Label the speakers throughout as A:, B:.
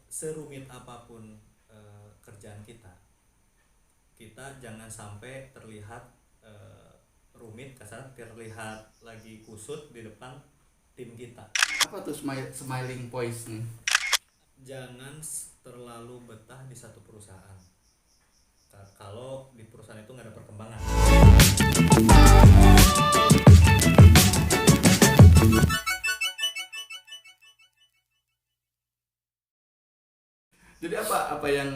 A: serumit apapun kerjaan kita jangan sampai terlihat rumit, kasar terlihat lagi kusut di depan tim kita.
B: Apa tuh smiling voice nih?
A: Jangan terlalu betah di satu perusahaan. Kalau di perusahaan itu nggak ada perkembangan.
B: Jadi apa yang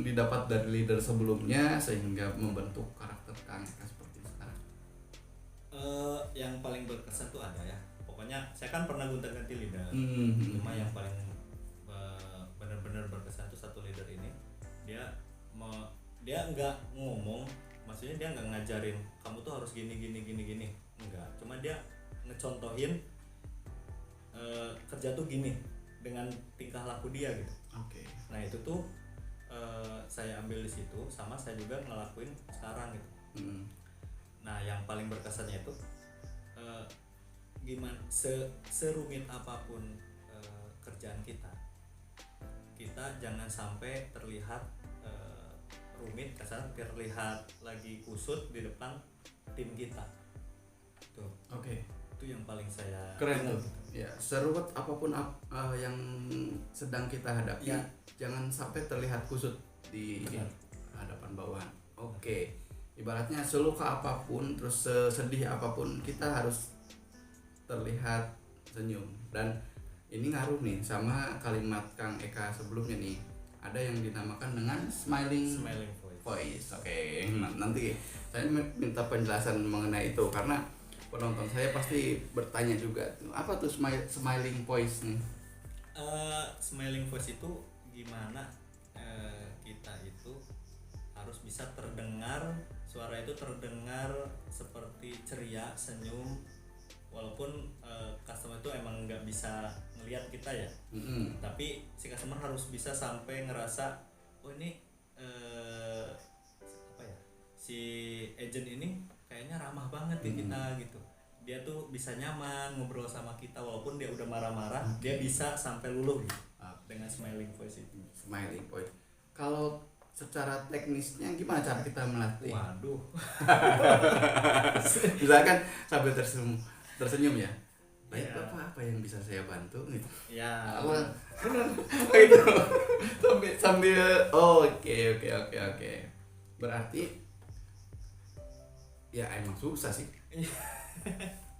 B: didapat dari leader sebelumnya sehingga membentuk karakter Kang Eka seperti sekarang?
A: Yang paling berkesan tuh ada ya. Pokoknya saya kan pernah gonta-ganti leader. Cuma yang paling benar-benar berkesan tuh satu leader ini. Dia nggak ngomong, maksudnya dia nggak ngajarin kamu tuh harus gini, enggak. Cuma dia ngecontohin kerja tuh gini dengan tingkah laku dia gitu.
B: Oke.
A: Nah itu tuh saya ambil di situ, sama saya juga ngelakuin sekarang gitu. Nah yang paling berkesannya itu gimana serumit apapun kerjaan kita jangan sampai terlihat rumit, kasar terlihat lagi kusut di depan tim kita tuh.
B: Oke.
A: Itu yang paling saya
B: Keren tuh. Ya, seruat apapun yang sedang kita hadapi,
A: ya,
B: jangan sampai terlihat kusut di
A: benar.
B: hadapan bawahan. Oke. Ibaratnya seluka apapun, terus sesedih apapun, kita harus terlihat senyum. Dan ini ngaruh nih sama kalimat Kang Eka sebelumnya nih. Ada yang dinamakan dengan smiling voice. Oke. Nanti saya minta penjelasan mengenai itu karena penonton saya pasti bertanya juga, apa tuh smiling voice nih?
A: Smiling voice itu gimana kita itu harus bisa terdengar, suara itu terdengar seperti ceria, senyum, walaupun customer itu emang nggak bisa ngelihat kita ya. Tapi si customer harus bisa sampai ngerasa, oh ini apa ya, si agent ini kayaknya ramah banget ke kita gitu. Dia tuh bisa nyaman ngobrol sama kita walaupun dia udah marah-marah, dia bisa sampai luluh gitu dengan smiling voice itu.
B: Smiling voice. Kalau secara teknisnya gimana cara kita melatih?
A: Waduh.
B: Misalkan sambil tersenyum ya. Baik,
A: Ya.
B: apa yang bisa saya bantu gitu.
A: Ya.
B: Itu sambil oke. Berarti ya emang susah sih.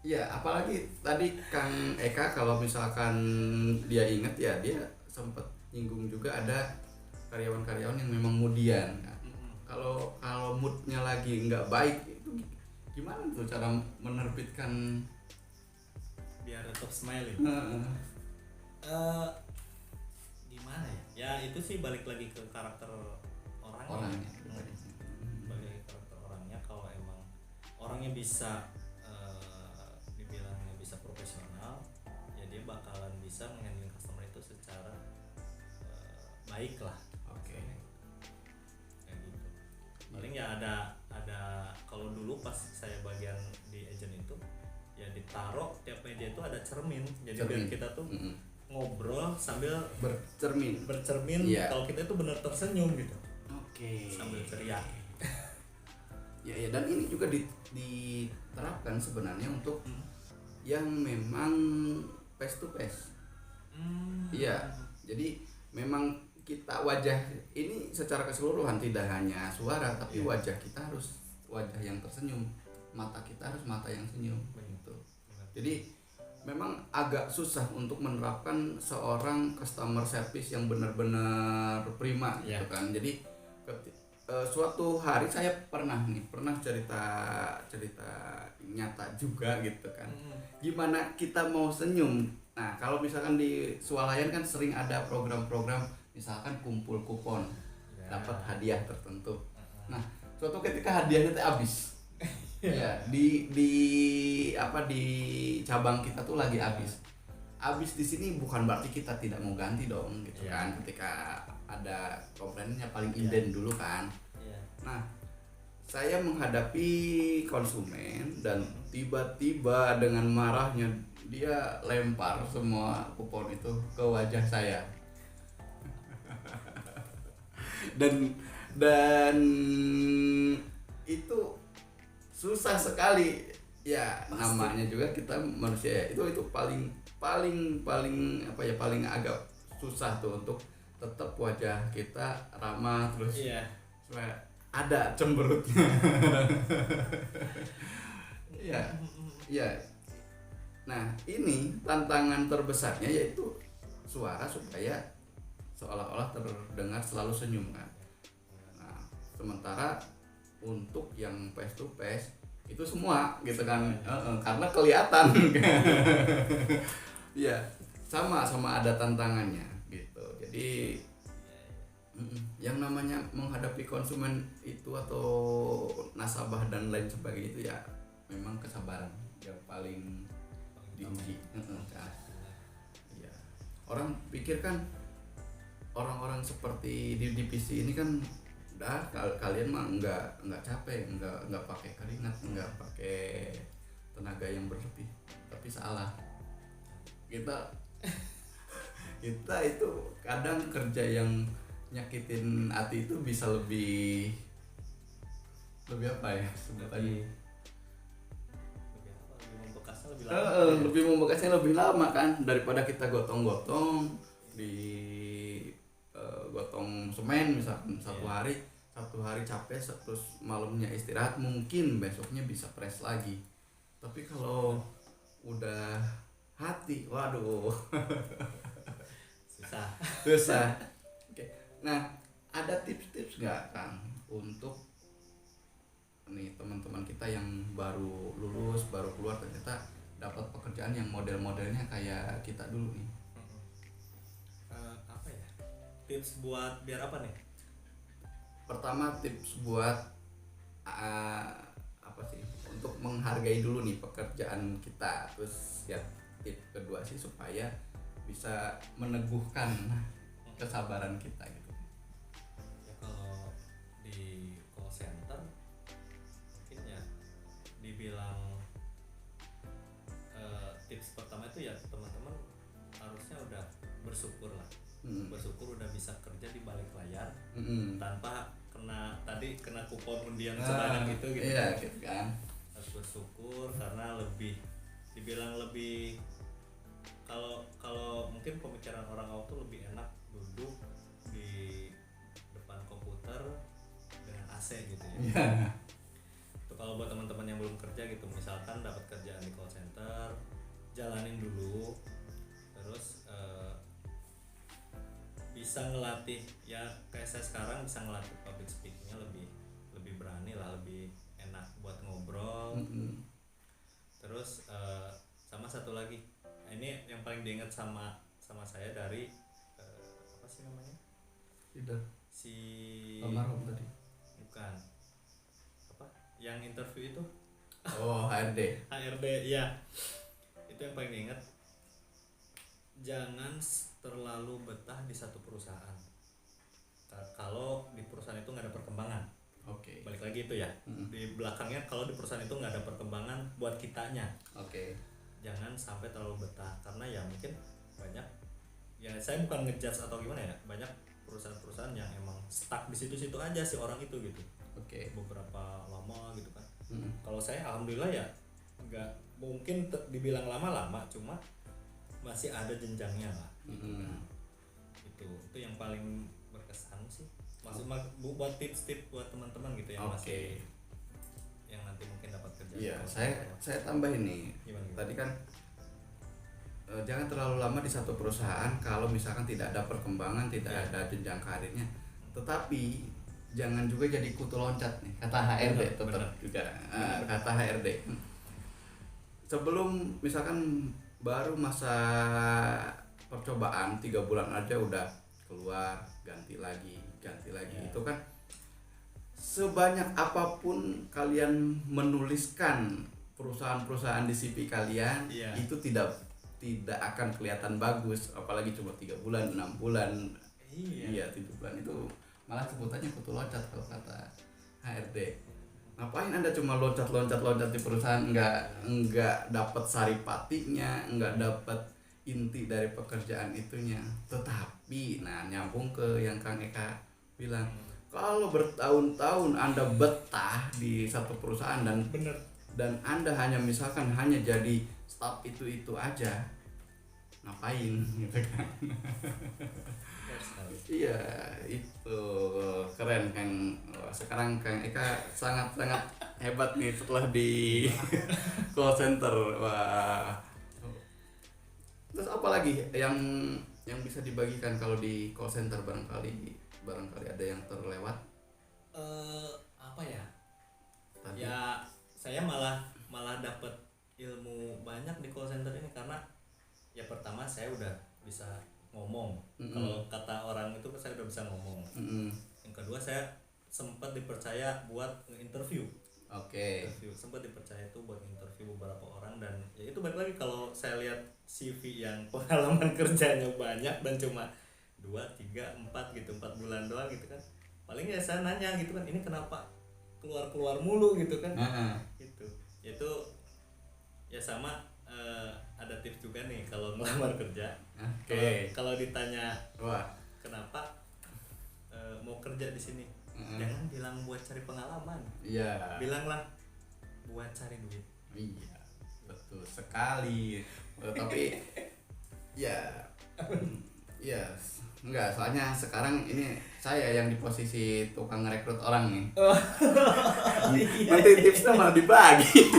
B: Ya, apalagi tadi Kang Eka kalau misalkan dia ingat ya, dia sempat nyinggung juga ada karyawan-karyawan yang memang mudian. Kalau moodnya lagi nggak baik itu gimana tuh cara menerbitkan
A: Biar tetap smiling. Gimana ya? Ya itu sih balik lagi ke karakter orangnya. Balik ke karakter orangnya. Kalau emang orangnya bisa dibilangnya bisa profesional, ya dia bakalan bisa menghandle customer itu secara baik lah.
B: Oke.
A: Kayak gitu. Paling ya ada kalau dulu pas saya bagian di agent itu ya ditaruh tiap meja itu ada cermin. Jadi biar kita tuh ngobrol sambil bercermin
B: yeah.
A: Kalau kita itu benar tersenyum gitu.
B: Oke.
A: Sambil ceria.
B: Ya, dan ini juga diterapkan sebenarnya untuk yang memang face to face. Iya. Jadi memang kita wajah ini secara keseluruhan tidak hanya suara tapi wajah kita harus wajah yang tersenyum. Mata kita harus mata yang senyum begitu. Jadi memang agak susah untuk menerapkan seorang customer service yang benar-benar prima gitu kan. Jadi suatu hari saya pernah cerita nyata juga gitu kan. Gimana kita mau senyum? Nah, kalau misalkan di swalayan kan sering ada program-program misalkan kumpul kupon dapat hadiah tertentu. Nah, suatu ketika hadiahnya habis. Ya, di cabang kita tuh lagi habis. Habis di sini bukan berarti kita tidak mau ganti dong gitu kan. Ketika ada komplainnya paling inden dulu kan. Nah, saya menghadapi konsumen dan tiba-tiba dengan marahnya dia lempar semua kupon itu ke wajah saya. dan itu susah sekali ya. Pasti. Namanya juga kita manusia, itu paling apa ya, paling agak susah tuh untuk tetap wajah kita ramah terus.
A: Iya.
B: Supaya ada cemberutnya. Ya. Nah, ini tantangan terbesarnya yaitu suara supaya seolah-olah terdengar selalu senyum kan. Nah, sementara untuk yang face to face itu semua gitu kan, karena kelihatan. Ya, sama ada tantangannya gitu. Jadi yang namanya menghadapi konsumen itu atau nasabah dan lain sebagainya itu ya memang kesabaran yang paling diuji. Ya. Orang pikir kan orang-orang seperti di divisi ini kan udah kalian mah nggak capek, nggak pakai keringat, nggak pakai tenaga yang berlebih, tapi salah. Kita itu kadang kerja yang nyakitin hati itu bisa lebih apa ya sebutannya, lebih membekasnya lebih lama kan daripada kita gotong-gotong di gotong semen misalkan satu hari capek terus malamnya istirahat, mungkin besoknya bisa press lagi. Tapi kalau udah hati, waduh. susah. Oke. Nah, ada tips-tips nggak Kang untuk nih teman-teman kita yang baru lulus, baru keluar ternyata dapat pekerjaan yang model-modelnya kayak kita dulu nih?
A: Apa ya? Tips buat biar apa nih?
B: Pertama, tips buat apa sih? Untuk menghargai dulu nih pekerjaan kita. Terus ya tips kedua sih supaya bisa meneguhkan kesabaran kita gitu.
A: Ya kalau di call center mungkin ya dibilang tips pertama itu ya teman-teman harusnya udah bersyukur lah. Bersyukur udah bisa kerja di balik layar tanpa kena kupon undian sebanyak itu gitu.
B: Iya, gitu kan.
A: Harus bersyukur karena dibilang lebih, kalau mungkin pemikiran orang awam tuh lebih enak duduk di depan komputer dengan AC gitu ya.
B: Yeah.
A: Itu kalau buat teman-teman yang belum kerja gitu, misalkan dapat kerjaan di call center, jalanin dulu, terus bisa ngelatih ya kayak saya sekarang bisa ngelatih public speakingnya lebih berani lah, lebih enak buat ngobrol. Terus sama satu lagi, ini yang paling diingat sama saya dari apa sih namanya?
B: Tidak.
A: Si
B: almarhum tadi.
A: Bukan. Apa? Yang interview itu?
B: Oh, HRD.
A: HRD, ya. Itu yang paling diingat. Jangan terlalu betah di satu perusahaan. Kalau di perusahaan itu nggak ada perkembangan.
B: Oke.
A: Balik lagi itu ya. Di belakangnya kalau di perusahaan itu nggak ada perkembangan buat kitanya.
B: Oke.
A: Jangan sampai terlalu betah karena ya mungkin banyak, ya saya bukan ngejudge atau gimana ya, banyak perusahaan-perusahaan yang emang stuck di situ-situ aja si orang itu gitu.
B: Oke.
A: Beberapa lama gitu kan. Kalau saya alhamdulillah ya nggak mungkin dibilang lama-lama, cuma masih ada jenjangnya lah gitu kan. Itu yang paling berkesan sih. Maksud buat tips-tips buat teman-teman gitu yang masih yang nanti mungkin dapat kerja.
B: Iya, saya tambahin nih.
A: Gimana?
B: Tadi kan jangan terlalu lama di satu perusahaan kalau misalkan tidak ada perkembangan, tidak ada jenjang karirnya. Tetapi jangan juga jadi kutu loncat nih, kata HRD tetap juga. Kata HRD. Sebelum misalkan baru masa percobaan 3 bulan aja udah keluar, ganti lagi. Itu kan sebanyak apapun kalian menuliskan perusahaan-perusahaan di CV kalian, itu tidak akan kelihatan bagus, apalagi cuma 3 bulan, 6 bulan, 7 bulan, itu malah sebutannya kutu loncat kalau kata HRD. Ngapain Anda cuma loncat di perusahaan, nggak dapat saripatinya, nggak dapat inti dari pekerjaan itunya. Tetapi nah nyambung ke yang Kang Eka bilang, kalau bertahun-tahun Anda betah di satu perusahaan
A: Bener.
B: dan Anda hanya misalkan hanya jadi staff itu aja, ngapain gitu kan? Iya, itu keren kan. Sekarang Kang Eka sangat hebat nih setelah di call center. Wah. Terus apa lagi yang bisa dibagikan kalau di call center, barangkali ada yang terlewat?
A: Apa ya?
B: Tadi.
A: Ya saya malah dapat ilmu banyak di call center ini karena ya pertama saya udah bisa ngomong. Kalau kata orang itu saya udah bisa ngomong. Yang kedua saya sempat dipercaya buat interview.
B: Oke.
A: Sempat dipercaya itu buat interview beberapa orang, dan ya itu balik lagi kalau saya lihat CV yang pengalaman kerjanya banyak dan cuma 2, 3, 4 gitu, 4 bulan doang gitu kan. Paling ya saya nanya gitu kan, ini kenapa keluar mulu gitu kan. Gitu. Itu ya sama ada tips juga nih kalau melamar kerja. Kalau ditanya kenapa mau kerja di sini, jangan bilang buat cari pengalaman.
B: Iya.
A: Bilanglah buat cari duit.
B: Iya, betul sekali. Tapi ya enggak, soalnya sekarang ini saya yang di posisi tukang rekrut orang nih. Nanti tipsnya malah dibagi.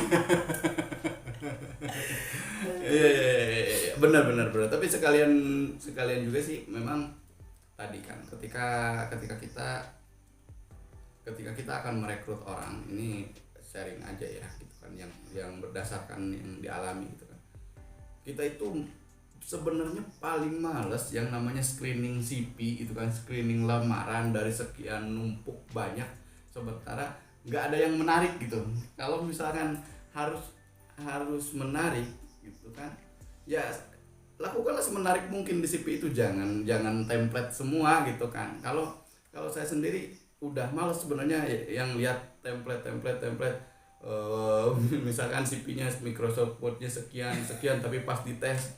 B: Iya, benar. Tapi sekalian juga sih, memang tadi kan ketika kita akan merekrut orang, ini sharing aja ya gitu kan, yang berdasarkan yang dialami gitu kan. Kita itu sebenarnya paling males yang namanya screening CV itu kan, screening lamaran dari sekian numpuk banyak, sementara nggak ada yang menarik gitu. Kalau misalkan harus menarik gitu kan, ya lakukanlah semenarik mungkin di CV itu, jangan template semua gitu kan. Kalau saya sendiri udah males sebenarnya yang lihat template misalkan CV-nya Microsoft Word-nya sekian tapi pas dites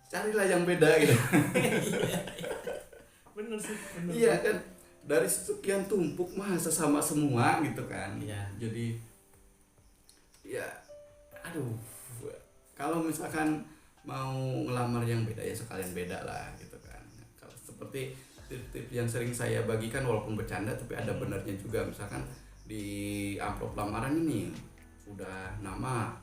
B: carilah yang beda gitu.
A: Bener sih.
B: Iya kan, dari sekian tumpuk masa sama semua gitu kan.
A: Iya.
B: Jadi ya kalau misalkan mau ngelamar yang beda ya sekalian beda lah gitu kan. Kalau seperti tip-tip yang sering saya bagikan, walaupun bercanda tapi ada benarnya juga. Misalkan di amplop lamaran ini udah nama,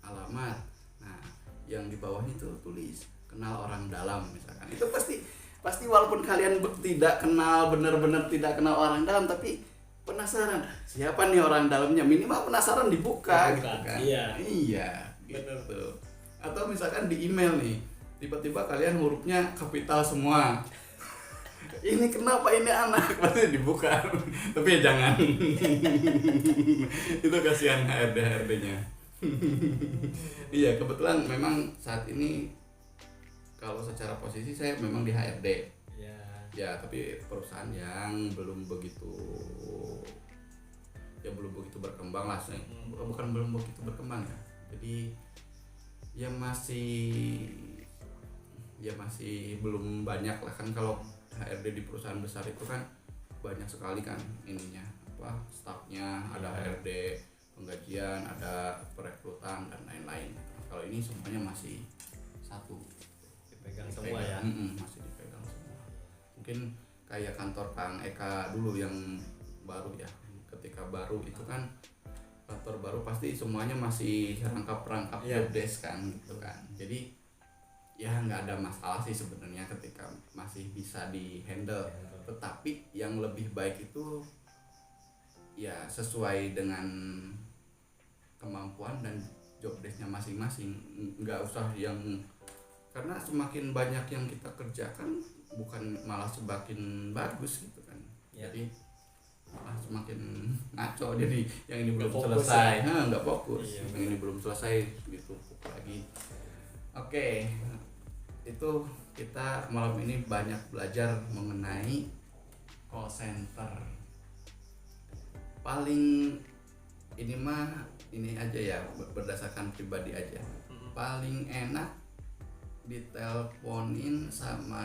B: alamat, nah yang di bawahnya itu tulis kenal orang dalam misalkan. Itu pasti walaupun kalian tidak kenal, benar-benar tidak kenal orang dalam, tapi penasaran siapa nih orang dalamnya, minimal penasaran dibuka gitu kan. Iya gitu. Atau misalkan di email nih, tiba-tiba kalian hurufnya kapital semua. Ini kenapa ini anak? Pasti dibuka. Tapi ya jangan. Itu kasihan HRD-nya. Iya, kebetulan memang saat ini kalau secara posisi saya memang di HRD. Ya, tapi perusahaan yang belum begitu berkembang lah. Bukan belum begitu berkembang ya. Jadi ya masih belum banyak lah kan. Kalau HRD di perusahaan besar itu kan banyak sekali kan ininya, stafnya, ada HRD penggajian, ada perekrutan dan lain-lain. Kalau ini semuanya masih satu,
A: dipegang semua ya.
B: Masih dipegang semua. Mungkin kayak kantor Kang Eka dulu yang baru ya, ketika baru itu kan kantor baru pasti semuanya masih rangkap job desk kan gitu kan. Jadi ya nggak ada masalah sih sebenarnya ketika masih bisa di handle. Tetapi yang lebih baik itu ya sesuai dengan kemampuan dan job desknya masing-masing. Nggak usah yang, karena semakin banyak yang kita kerjakan bukan malah semakin bagus gitu kan. Jadi malah semakin ngaco, jadi yang ini belum selesai nggak fokus, yang ini belum selesai ditumpuk lagi. Oke, itu kita malam ini banyak belajar mengenai call center. Paling ini aja ya, berdasarkan pribadi aja, paling enak diteleponin sama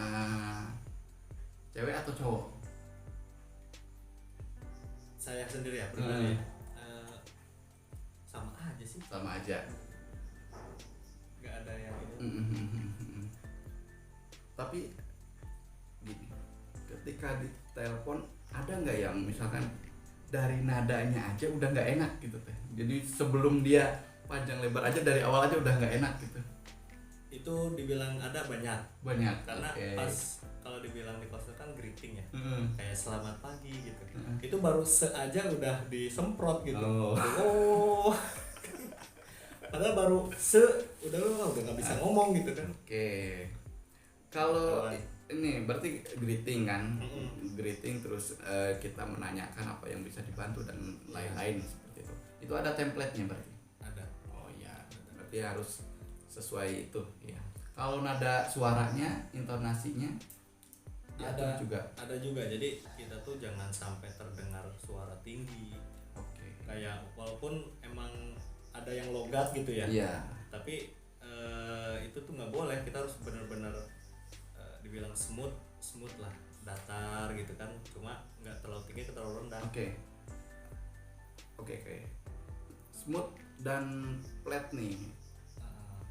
B: cewek atau cowok?
A: saya sendiri ya pribadi sama aja sih,
B: sama aja.
A: nggak ada yang ini.
B: Tapi gini, ketika ditelepon ada nggak yang misalkan dari nadanya aja udah nggak enak gitu teh, jadi sebelum dia panjang lebar aja dari awal aja udah nggak enak gitu?
A: Itu dibilang ada banyak karena pas kalau dibilang di kosan kan greeting ya, kayak selamat pagi gitu, itu baru aja udah disemprot gitu. Oh. Padahal baru udah nggak bisa ngomong gitu kan.
B: Kalau ini berarti greeting kan, greeting terus kita menanyakan apa yang bisa dibantu dan lain-lain seperti itu. Itu ada template-nya berarti?
A: Ada.
B: Oh iya, berarti harus sesuai itu ya. Kalau nada suaranya, intonasinya
A: ada
B: juga.
A: Ada juga. Jadi kita tuh jangan sampai terdengar suara tinggi. Kayak walaupun emang ada yang logat gitu ya.
B: Iya.
A: Tapi itu tuh nggak boleh. Kita harus benar-benar dibilang smooth lah, datar gitu kan. Cuma nggak terlalu tinggi, terlalu rendah.
B: Oke. Smooth dan flat nih.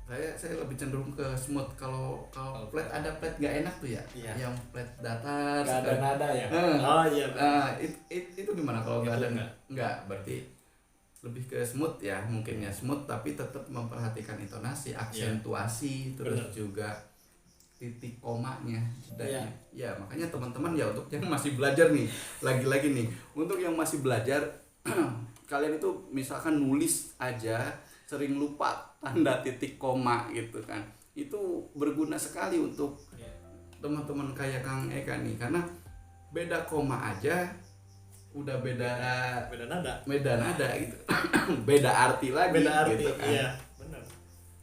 B: Saya lebih cenderung ke smooth. Kalau flat ada flat nggak enak tuh ya. Yang flat datar.
A: Nggak ada nada ya.
B: Oh iya. Itu gimana kalau nggak ada? Nggak. Berarti lebih ke smooth ya, mungkin ya smooth tapi tetap memperhatikan intonasi, aksentuasi, terus juga titik komanya. Ya makanya teman-teman ya, untuk yang masih belajar nih, lagi-lagi nih untuk yang masih belajar kalian itu misalkan nulis aja sering lupa tanda titik koma gitu kan, itu berguna sekali untuk teman-teman kayak Kang Eka nih, karena beda koma aja udah beda nada gitu. Beda arti lagi gitu kan.
A: Iya benar.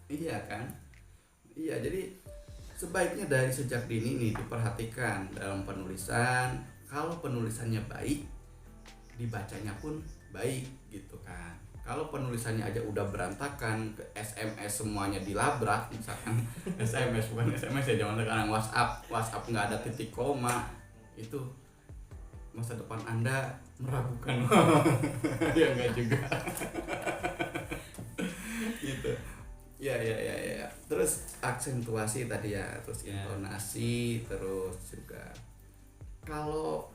B: Iya kan, iya. Jadi sebaiknya dari sejak dini nih diperhatikan dalam penulisan. Kalau penulisannya baik, dibacanya pun baik gitu kan. Kalau penulisannya aja udah berantakan, ke SMS semuanya dilabrak misalkan. SMS bukan SMS ya, zaman sekarang WhatsApp nggak ada titik koma, itu masa depan Anda meragukan. Ya enggak juga. Gitu. Ya. Terus aksentuasi tadi ya, terus intonasi, terus juga kalau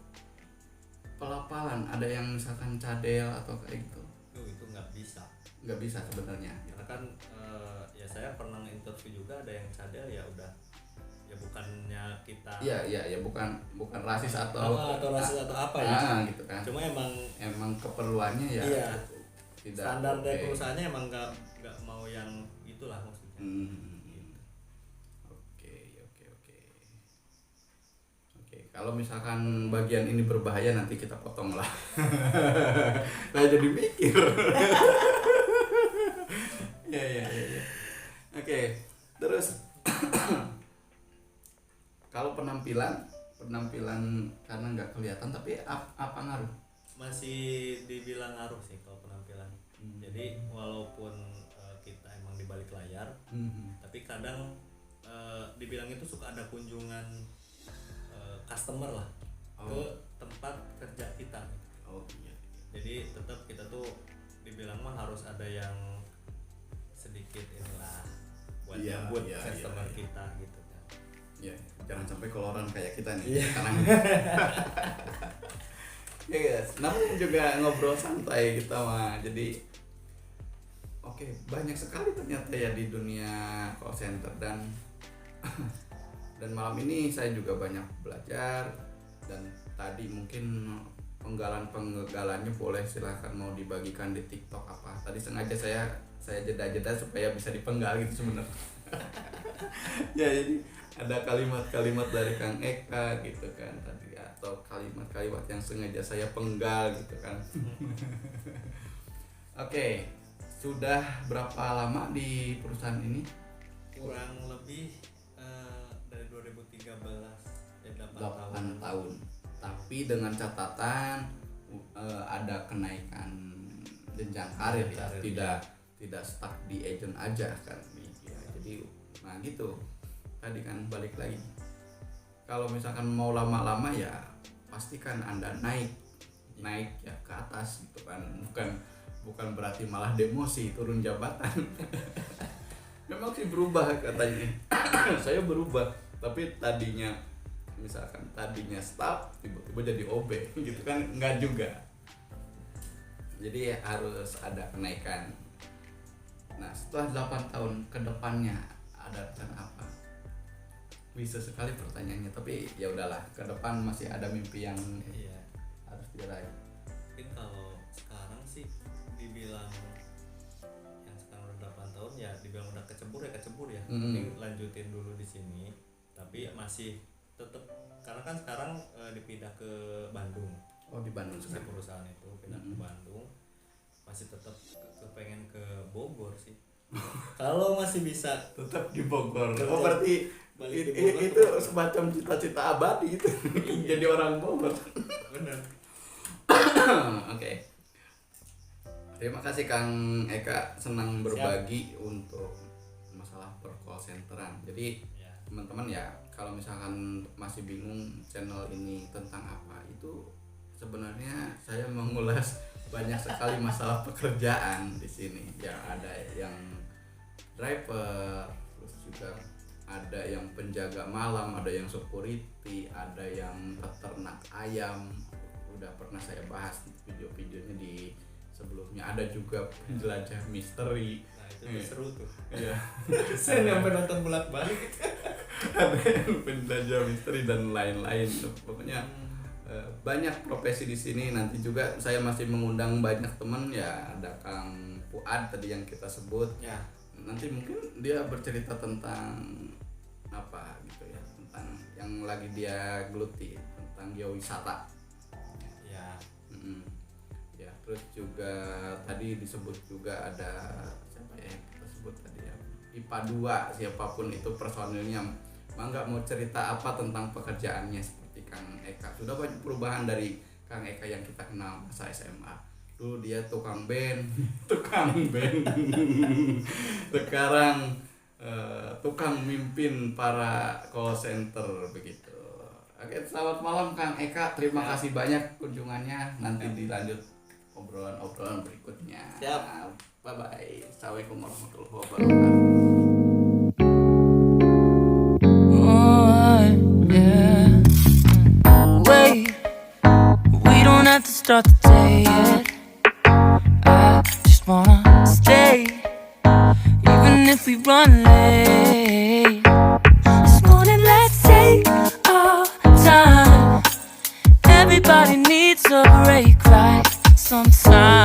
B: pelapalan ada yang misalkan cadel atau kayak gitu.
A: Itu nggak bisa
B: sebenarnya.
A: Karena kan ya saya pernah interview juga ada yang cadel, ya udah ya bukannya kita
B: ya bukan rasis atau
A: rasis atau apa ya
B: gitu kan.
A: Cuma
B: emang keperluannya ya
A: tidak, standar dari perusahaannya emang nggak mau yang itulah maksudnya.
B: Oke, kalau misalkan bagian ini berbahaya nanti kita potong lah. Nah jadi mikir. Ya. Oke, terus kalau penampilan karena nggak kelihatan, tapi apa ngaruh?
A: Masih dibilang ngaruh sih kalau penampilan. Jadi walaupun kita emang di balik layar, tapi kadang dibilang itu suka ada kunjungan customer lah ke tempat kerja kita.
B: Iya.
A: Jadi tetap kita tuh dibilang mah harus ada yang sedikit inilah buat nyambut customer kita gitu kan.
B: Ya, jangan sampai koloran kayak kita nih. Ya guys, namun juga ngobrol santai kita mah. Jadi banyak sekali ternyata ya di dunia call center, dan malam ini saya juga banyak belajar. Dan tadi mungkin penggalannya boleh silahkan mau dibagikan di TikTok apa. Tadi sengaja saya jeda supaya bisa dipenggal gitu sebenarnya. Ya, jadi ada kalimat-kalimat dari Kang Eka gitu kan tadi, atau kalimat-kalimat yang sengaja saya penggal gitu kan. Oke, sudah berapa lama di perusahaan ini?
A: Kurang lebih dari 2013 ya
B: 8 tahun. Tapi dengan catatan ada kenaikan jenjang karir ya. Tidak stuck di agent aja kan. Ya, jadi gitu. Tadi kan balik lagi. Kalau misalkan mau lama-lama ya pastikan Anda naik naik ya ke atas gitu kan, bukan berarti malah demosi turun jabatan. Memang sih berubah katanya. Saya berubah, tapi misalkan tadinya staff tiba-tiba jadi OB gitu kan, enggak juga. Jadi harus ada kenaikan. Nah, setelah 8 tahun ke depannya ada rencana apa? Bisa sekali pertanyaannya, tapi ya udahlah, ke depan masih ada mimpi yang harus diraih.
A: Mungkin kalau sekarang sih dibilang yang sekarang udah 8 tahun ya dibilang udah kecebur ya. Mending lanjutin dulu di sini, tapi masih tetap, karena kan sekarang dipindah ke Bandung.
B: Oh, di Bandung
A: si perusahaan itu pindah ke Bandung, masih tetap kepengen ke Bogor sih. Kalau masih bisa
B: tetap di Bogor. Oh, berarti itu semacam cita-cita abadi itu. Jadi orang Bogor.
A: Bener.
B: Oke. Terima kasih Kang Eka, senang berbagi untuk masalah per-call centeran. Jadi teman-teman ya, kalau misalkan masih bingung channel ini tentang apa, itu sebenarnya saya mengulas banyak sekali masalah pekerjaan di sini. Ya, ada yang driver, terus juga ada yang penjaga malam, ada yang security, ada yang peternak ayam. Udah pernah saya bahas video-videonya di sebelumnya. Ada juga penjelajah misteri.
A: Nah, itu seru tuh.
B: Iya.
A: Saya nyampe nonton bolak-balik.
B: Ada penjelajah misteri dan lain-lain. Pokoknya banyak profesi di sini. Nanti juga saya masih mengundang banyak teman ya. Ada Kang Fuad tadi yang kita sebut.
A: Ya.
B: Nanti mungkin dia bercerita tentang apa gitu ya, tentang yang lagi dia geluti, tentang geowisata.
A: Ya.
B: Ya, terus juga tadi disebut juga ada siapa ya yang kita sebut tadi ya, IPA 2, siapapun itu personilnya, mangga mau cerita apa tentang pekerjaannya seperti Kang Eka. Sudah banyak perubahan dari Kang Eka yang kita kenal masa SMA. Dulu dia tukang band, sekarang tukang mimpin para call center begitu. Oke, selamat malam Kang Eka, terima kasih banyak kunjungannya. Nanti dilanjut obrolan berikutnya.
A: Siap.
B: Bye bye. Assalamualaikum warahmatullahi wabarakatuh.
C: Wait, we don't have to start the day yet. I just wanna stay, even if we run late. This morning, let's take our time. Everybody needs a break, right? Sometimes.